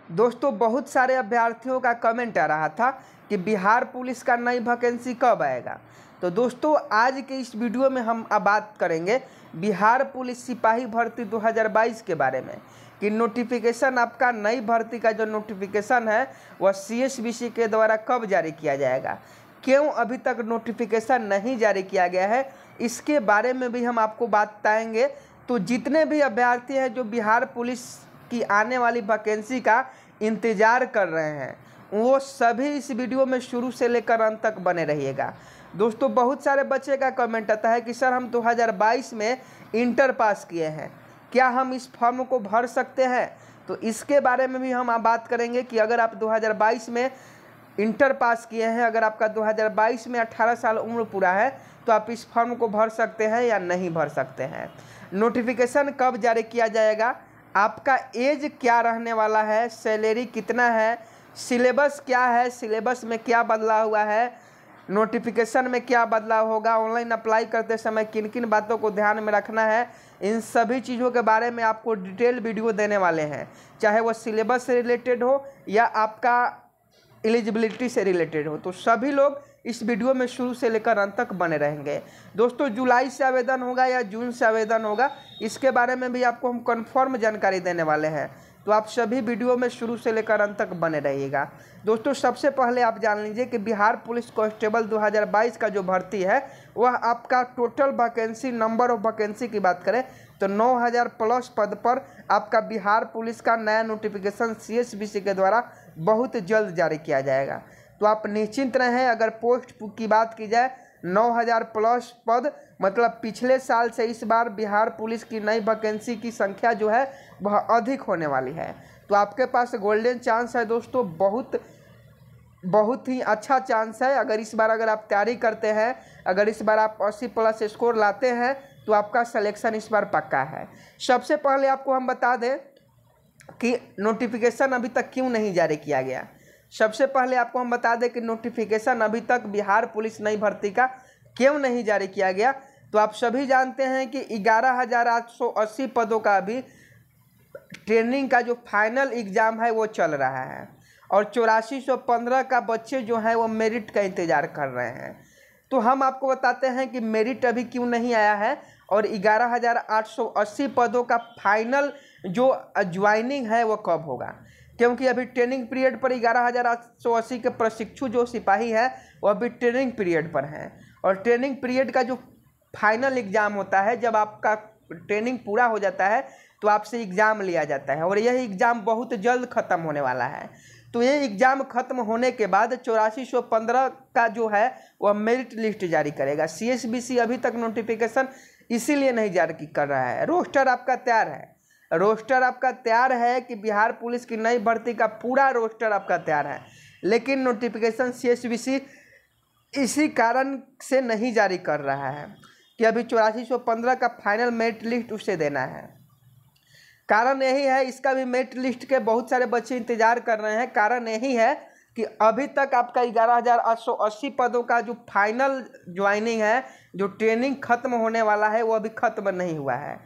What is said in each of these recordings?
दोस्तों बहुत सारे अभ्यर्थियों का कमेंट आ रहा था कि बिहार पुलिस का नई वैकेंसी कब आएगा। तो दोस्तों आज के इस वीडियो में हम अब बात करेंगे बिहार पुलिस सिपाही भर्ती 2022 के बारे में कि नोटिफिकेशन आपका नई भर्ती का जो नोटिफिकेशन है वह CSBC के द्वारा कब जारी किया जाएगा, क्यों अभी तक नोटिफिकेशन नहीं जारी किया गया है, इसके बारे में भी हम आपको बताएंगे। तो जितने भी अभ्यर्थी हैं जो बिहार पुलिस की आने वाली वैकेंसी का इंतज़ार कर रहे हैं वो सभी इस वीडियो में शुरू से लेकर अंत तक बने रहिएगा। दोस्तों बहुत सारे बच्चे का कमेंट आता है कि सर हम 2022 में इंटर पास किए हैं, क्या हम इस फॉर्म को भर सकते हैं। तो इसके बारे में भी हम बात करेंगे कि अगर आप 2022 में इंटर पास किए हैं, अगर आपका 2022 में 18 साल उम्र पूरा है तो आप इस फॉर्म को भर सकते हैं या नहीं भर सकते हैं। नोटिफिकेशन कब जारी किया जाएगा, आपका एज क्या रहने वाला है, सैलरी कितना है, सिलेबस क्या है, सिलेबस में क्या बदलाव हुआ है, नोटिफिकेशन में क्या बदलाव होगा, ऑनलाइन अप्लाई करते समय किन किन बातों को ध्यान में रखना है, इन सभी चीज़ों के बारे में आपको डिटेल वीडियो देने वाले हैं। चाहे वो सिलेबस से रिलेटेड हो या आपका एलिजिबिलिटी से रिलेटेड हो, तो सभी लोग इस वीडियो में शुरू से लेकर अंत तक बने रहेंगे। दोस्तों जुलाई से आवेदन होगा या जून से आवेदन होगा, इसके बारे में भी आपको हम कंफर्म जानकारी देने वाले हैं, तो आप सभी वीडियो में शुरू से लेकर अंत तक बने रहिएगा। दोस्तों सबसे पहले आप जान लीजिए कि बिहार पुलिस कांस्टेबल 2022 का जो भर्ती है वह आपका total vacancy, number of vacancy की बात करें तो 9000 प्लस पद पर आपका बिहार पुलिस का नया नोटिफिकेशन CSBC के द्वारा बहुत जल्द जारी किया जाएगा। तो आप निश्चिंत रहें। अगर पोस्ट की बात की जाए 9000 प्लस पद, मतलब पिछले साल से इस बार बिहार पुलिस की नई वैकेंसी की संख्या जो है वह अधिक होने वाली है। तो आपके पास गोल्डन चांस है दोस्तों, बहुत ही अच्छा चांस है। अगर इस बार अगर आप तैयारी करते हैं, अगर इस बार आप 80 प्लस स्कोर लाते हैं तो आपका सिलेक्शन इस बार पक्का है। सबसे पहले आपको हम बता दें कि नोटिफिकेशन अभी तक क्यों नहीं जारी किया गया। सबसे पहले आपको हम बता दें कि नोटिफिकेशन अभी तक बिहार पुलिस नई भर्ती का क्यों नहीं जारी किया गया। तो आप सभी जानते हैं कि 11880 पदों का अभी ट्रेनिंग का जो फाइनल एग्ज़ाम है वो चल रहा है और 8415 का बच्चे जो हैं वो मेरिट का इंतज़ार कर रहे हैं। तो हम आपको बताते हैं कि मेरिट अभी क्यों नहीं आया है और 11880 पदों का फाइनल जो ज्वाइनिंग है वो कब होगा, क्योंकि अभी ट्रेनिंग पीरियड पर 11880 के प्रशिक्षु जो सिपाही हैं वो अभी ट्रेनिंग पीरियड पर हैं और ट्रेनिंग पीरियड का जो फाइनल एग्ज़ाम होता है, जब आपका ट्रेनिंग पूरा हो जाता है तो आपसे एग्ज़ाम लिया जाता है और यह एग्ज़ाम बहुत जल्द ख़त्म होने वाला है। तो ये एग्ज़ाम ख़त्म होने के बाद 8415 का जो है वह मेरिट लिस्ट जारी करेगा। CSBC अभी तक नोटिफिकेशन इसीलिए नहीं जारी कर रहा है। रोस्टर आपका तैयार है, रोस्टर आपका तैयार है कि बिहार पुलिस की नई भर्ती का पूरा रोस्टर आपका तैयार है, लेकिन नोटिफिकेशन CSBC इसी कारण से नहीं जारी कर रहा है कि अभी 8415 का फाइनल मेरिट लिस्ट उसे देना है। कारण यही है, इसका भी मेरिट लिस्ट के बहुत सारे बच्चे इंतजार कर रहे हैं। कारण यही है कि अभी तक आपका 11880 पदों का जो फाइनल ज्वाइनिंग है, जो ट्रेनिंग खत्म होने वाला है वो अभी खत्म नहीं हुआ है।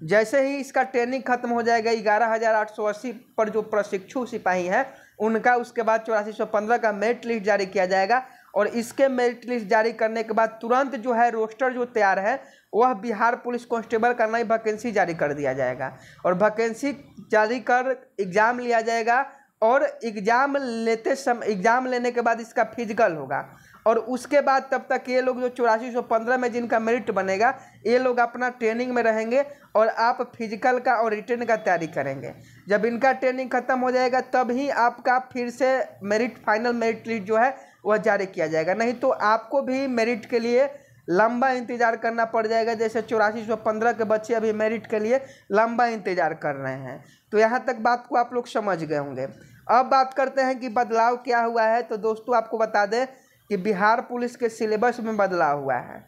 जैसे ही इसका ट्रेनिंग खत्म हो जाएगा 11880 पर जो प्रशिक्षु सिपाही हैं उनका, उसके बाद 8415 का मेरिट लिस्ट जारी किया जाएगा और इसके मेरिट लिस्ट जारी करने के बाद तुरंत जो है रोस्टर जो तैयार है वह बिहार पुलिस कांस्टेबल का नई वैकेंसी जारी कर दिया जाएगा और वैकेंसी जारी कर एग्ज़ाम लिया जाएगा और एग्ज़ाम लेने के बाद इसका फिजिकल होगा और उसके बाद तब तक ये लोग जो 8415 में जिनका मेरिट बनेगा ये लोग अपना ट्रेनिंग में रहेंगे और आप फिजिकल का और रिटर्न का तैयारी करेंगे। जब इनका ट्रेनिंग खत्म हो जाएगा तब ही आपका फिर से मेरिट, फाइनल मेरिट लिस्ट जो है वह जारी किया जाएगा, नहीं तो आपको भी मेरिट के लिए लंबा इंतज़ार करना पड़ जाएगा। जैसे 8415 के बच्चे अभी मेरिट के लिए लंबा इंतज़ार कर रहे हैं। तो यहाँ तक बात को आप लोग समझ गए होंगे। अब बात करते हैं कि बदलाव क्या हुआ है। तो दोस्तों आपको बता दें कि बिहार पुलिस के सिलेबस में बदलाव हुआ है।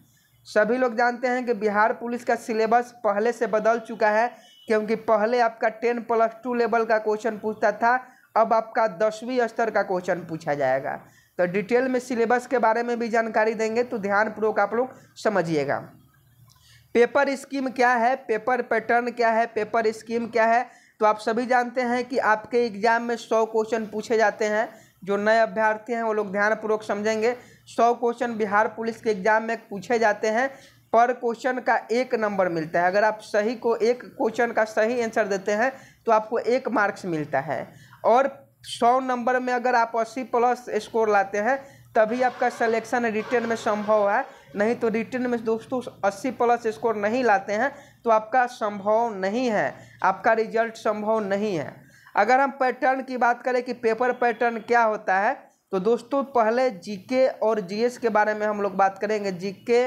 सभी लोग जानते हैं कि बिहार पुलिस का सिलेबस पहले से बदल चुका है, क्योंकि पहले आपका 10+2 लेवल का क्वेश्चन पूछता था, अब आपका 10वीं स्तर का क्वेश्चन पूछा जाएगा। तो डिटेल में सिलेबस के बारे में भी जानकारी देंगे, तो ध्यानपूर्वक आप लोग समझिएगा। पेपर स्कीम क्या है, पेपर पैटर्न क्या है, पेपर स्कीम क्या है, तो आप सभी जानते हैं कि आपके एग्जाम में 100 क्वेश्चन पूछे जाते हैं। जो नए अभ्यर्थी हैं वो लोग ध्यानपूर्वक समझेंगे। 100 क्वेश्चन बिहार पुलिस के एग्जाम में पूछे जाते हैं। पर क्वेश्चन का 1 नंबर मिलता है। अगर आप सही को 1 क्वेश्चन का सही आंसर देते हैं तो आपको 1 मार्क्स मिलता है। और 100 नंबर में अगर आप 80 प्लस स्कोर लाते हैं तभी आपका सिलेक्शन रिटन में संभव है, नहीं तो रिटन में दोस्तों 80 प्लस स्कोर नहीं लाते हैं तो आपका संभव नहीं है, आपका रिजल्ट संभव नहीं है। अगर हम पैटर्न की बात करें कि पेपर पैटर्न क्या होता है, तो दोस्तों पहले जीके और जीएस के बारे में हम लोग बात करेंगे। जीके,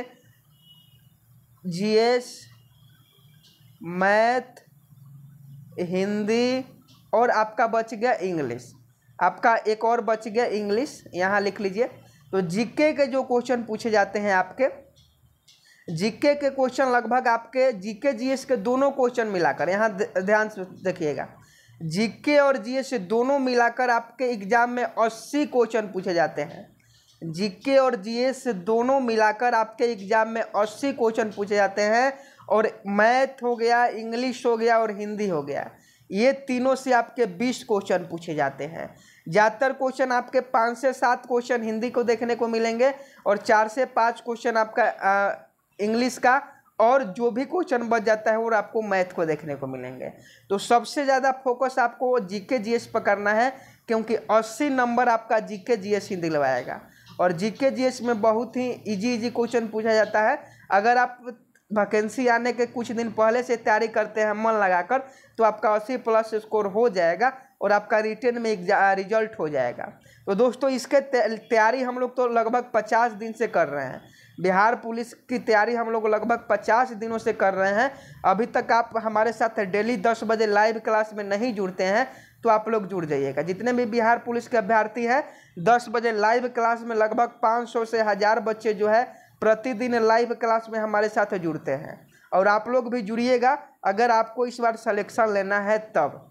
जीएस, मैथ, हिंदी और आपका बच गया इंग्लिश। आपका एक और बच गया इंग्लिश, यहाँ लिख लीजिए। तो जीके के जो क्वेश्चन पूछे जाते हैं आपके, जीके के क्वेश्चन लगभग आपके जीके जीएस के दोनों क्वेश्चन मिलाकर, यहाँ ध्यान से देखिएगा, जीके और जीएस दोनों मिलाकर आपके एग्जाम में 80 क्वेश्चन पूछे जाते हैं। जीके और जीएस दोनों मिलाकर आपके एग्जाम में 80 क्वेश्चन पूछे जाते हैं। और मैथ हो गया, इंग्लिश हो गया और हिंदी हो गया, ये तीनों से आपके 20 क्वेश्चन पूछे जाते हैं। ज़्यादातर क्वेश्चन आपके 5 से 7 क्वेश्चन हिंदी को देखने को मिलेंगे और 4 से 5 क्वेश्चन आपका इंग्लिश का, और जो भी क्वेश्चन बच जाता है वो आपको मैथ को देखने को मिलेंगे। तो सबसे ज़्यादा फोकस आपको जीके जीएस पर करना है, क्योंकि 80 नंबर आपका जीके जीएस ही दिलवाएगा। और जीके जीएस में बहुत ही इजी क्वेश्चन पूछा जाता है। अगर आप वैकेंसी आने के कुछ दिन पहले से तैयारी करते हैं मन लगाकर, तो आपका 80 प्लस स्कोर हो जाएगा और आपका रिटन में रिजल्ट हो जाएगा। तो दोस्तों इसके तैयारी हम लोग तो लगभग 50 दिन से कर रहे हैं। बिहार पुलिस की तैयारी हम लोग लगभग 50 दिनों से कर रहे हैं। अभी तक आप हमारे साथ डेली 10 बजे लाइव क्लास में नहीं जुड़ते हैं तो आप लोग जुड़ जाइएगा। जितने भी बिहार पुलिस के अभ्यर्थी हैं 10 बजे लाइव क्लास में लगभग 500 से 1000 बच्चे जो है प्रतिदिन लाइव क्लास में हमारे साथ जुड़ते हैं। और आप लोग भी जुड़िएगा अगर आपको इस बार सिलेक्शन लेना है तब।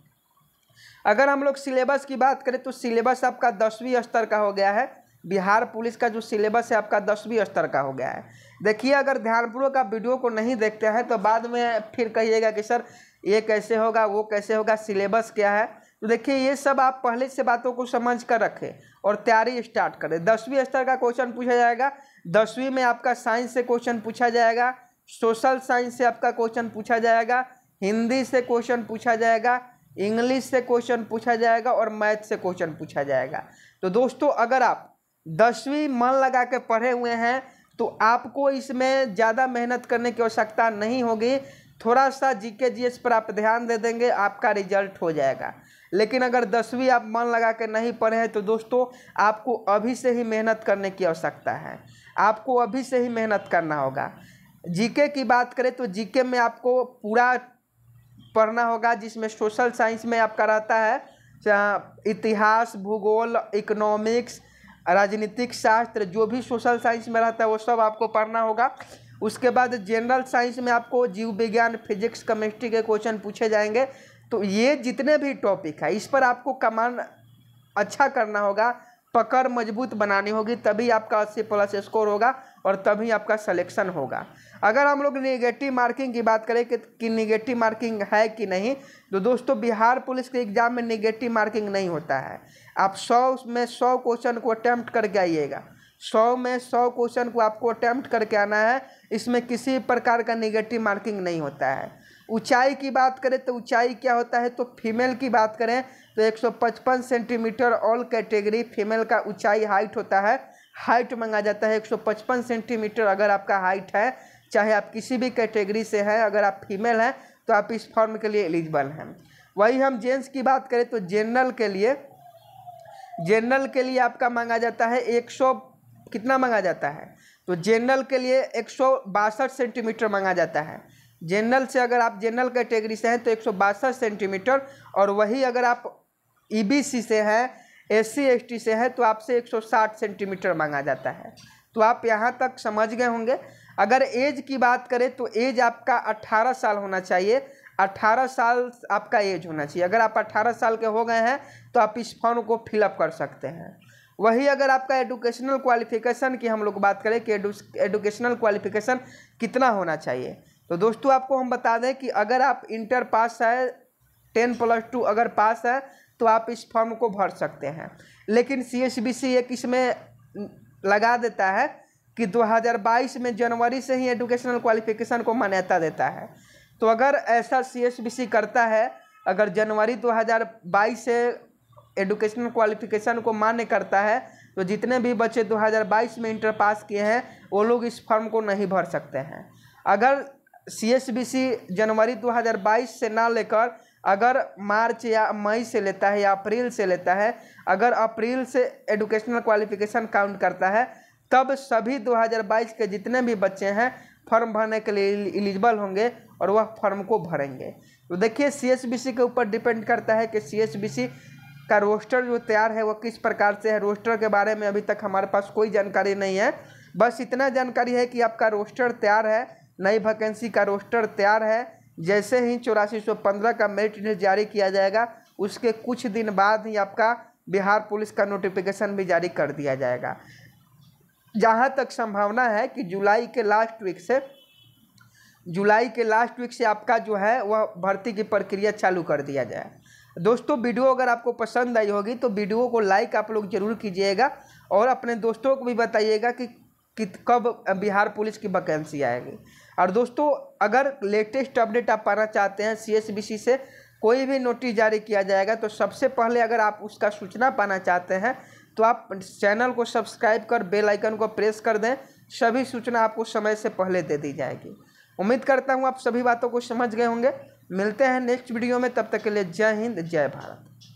अगर हम लोग सिलेबस की बात करें तो सिलेबस आपका 10वीं स्तर का हो गया है। बिहार पुलिस का जो सिलेबस है आपका 10वीं स्तर का हो गया है। देखिए, अगर ध्यानपूर्वक आप वीडियो को नहीं देखते हैं तो बाद में फिर कहिएगा कि सर ये कैसे होगा, वो कैसे होगा, सिलेबस क्या है। तो देखिए, ये सब आप पहले से बातों को समझ कर रखें और तैयारी स्टार्ट करें। 10वीं स्तर का क्वेश्चन पूछा जाएगा। 10वीं में आपका साइंस से क्वेश्चन पूछा जाएगा, सोशल साइंस से आपका क्वेश्चन पूछा जाएगा, हिंदी से क्वेश्चन पूछा जाएगा, इंग्लिश से क्वेश्चन पूछा जाएगा और मैथ से क्वेश्चन पूछा जाएगा। तो दोस्तों अगर आप 10वीं मन लगा के पढ़े हुए हैं तो आपको इसमें ज़्यादा मेहनत करने की आवश्यकता नहीं होगी। थोड़ा सा जीके जीएस पर आप ध्यान दे देंगे, आपका रिजल्ट हो जाएगा। लेकिन अगर 10वीं आप मन लगा के नहीं पढ़े हैं तो दोस्तों आपको अभी से ही मेहनत करने की आवश्यकता है। आपको अभी से ही मेहनत करना होगा। जीके की बात करें तो जीके में आपको पूरा पढ़ना होगा, जिसमें सोशल साइंस में आपका रहता है इतिहास, भूगोल, इकोनॉमिक्स, राजनीतिक शास्त्र, जो भी सोशल साइंस में रहता है वो सब आपको पढ़ना होगा। उसके बाद जनरल साइंस में आपको जीव विज्ञान, फिजिक्स, केमिस्ट्री के क्वेश्चन पूछे जाएंगे। तो ये जितने भी टॉपिक है इस पर आपको कमांड अच्छा करना होगा, पकड़ मजबूत बनानी होगी, तभी आपका 80 प्लस स्कोर होगा और तभी आपका सिलेक्शन होगा। अगर हम लोग नेगेटिव मार्किंग की बात करें कि नेगेटिव मार्किंग है कि नहीं, तो दोस्तों बिहार पुलिस के एग्जाम में नेगेटिव मार्किंग नहीं होता है। आप 100 में 100 क्वेश्चन को अटैम्प्ट करके आइएगा। 100 में 100 क्वेश्चन को आपको अटैम्प्ट करके आना है। इसमें किसी प्रकार का नेगेटिव मार्किंग नहीं होता है। ऊंचाई की बात करें तो ऊंचाई क्या होता है, तो फीमेल की बात करें तो 155 सेंटीमीटर ऑल कैटेगरी फीमेल का ऊंचाई हाइट होता है। हाइट मांगा जाता है 155 सेंटीमीटर अगर आपका हाइट है, चाहे आप किसी भी कैटेगरी से हैं। अगर आप फीमेल हैं तो आप इस फॉर्म के लिए एलिजिबल हैं। वही हम जेंट्स की बात करें तो जनरल के लिए आपका मांगा जाता है 100 कितना मांगा जाता है, तो जनरल के लिए 162 सेंटीमीटर मांगा जाता है। जनरल से अगर आप जनरल कैटेगरी से हैं तो 162 सेंटीमीटर, और वही अगर आप ईबीसी से हैं, एससी एसटी से हैं, तो आपसे 160 सेंटीमीटर मांगा जाता है। तो आप यहाँ तक समझ गए होंगे। अगर एज की बात करें तो एज आपका 18 साल होना चाहिए। 18 साल आपका एज होना चाहिए। अगर आप 18 साल के हो गए हैं तो आप इस फॉर्म को फिलअप कर सकते हैं। वही अगर आपका एजुकेशनल क्वालिफिकेशन की हम लोग बात करें कि एजुकेशनल क्वालिफिकेशन कितना होना चाहिए, तो दोस्तों आपको हम बता दें कि अगर आप इंटर पास है 10+2 अगर पास है तो आप इस फॉर्म को भर सकते हैं। लेकिन CSBC एक इसमें लगा देता है कि 2022 में जनवरी से ही एजुकेशनल क्वालिफिकेशन को मान्यता देता है। तो अगर ऐसा CSBC करता है, अगर जनवरी 2022 से एजुकेशनल क्वालिफिकेशन को मान्य करता है, तो जितने भी बच्चे 2022 में इंटर पास किए हैं वो लोग इस फॉर्म को नहीं भर सकते हैं। अगर CSBC जनवरी 2022 से ना लेकर अगर मार्च या मई से लेता है या अप्रैल से लेता है, अगर अप्रैल से एजुकेशनल क्वालिफिकेशन काउंट करता है, तब सभी 2022 के जितने भी बच्चे हैं फॉर्म भरने के लिए एलिजिबल होंगे और वह फॉर्म को भरेंगे। तो देखिए CSBC के ऊपर डिपेंड करता है कि CSBC का रोस्टर जो तैयार है वह किस प्रकार से है। रोस्टर के बारे में अभी तक हमारे पास कोई जानकारी नहीं है, बस इतना जानकारी है कि आपका रोस्टर तैयार है, नई वैकेंसी का रोस्टर तैयार है। जैसे ही 8415 का मेरिट लिस्ट जारी किया जाएगा, उसके कुछ दिन बाद ही आपका बिहार पुलिस का नोटिफिकेशन भी जारी कर दिया जाएगा। जहाँ तक संभावना है कि जुलाई के लास्ट वीक से आपका जो है वह भर्ती की प्रक्रिया चालू कर दिया जाए। दोस्तों, वीडियो अगर आपको पसंद आई होगी तो वीडियो को लाइक आप लोग जरूर कीजिएगा और अपने दोस्तों को भी बताइएगा कि कब बिहार पुलिस की वैकेंसी आएगी। और दोस्तों, अगर लेटेस्ट अपडेट आप पाना चाहते हैं, CSBC से कोई भी नोटिस जारी किया जाएगा तो सबसे पहले अगर आप उसका सूचना पाना चाहते हैं तो आप चैनल को सब्सक्राइब कर बेल आइकन को प्रेस कर दें, सभी सूचना आपको समय से पहले दे दी जाएगी। उम्मीद करता हूँ आप सभी बातों को समझ गए होंगे। मिलते हैं नेक्स्ट वीडियो में, तब तक के लिए जय हिंद जय भारत।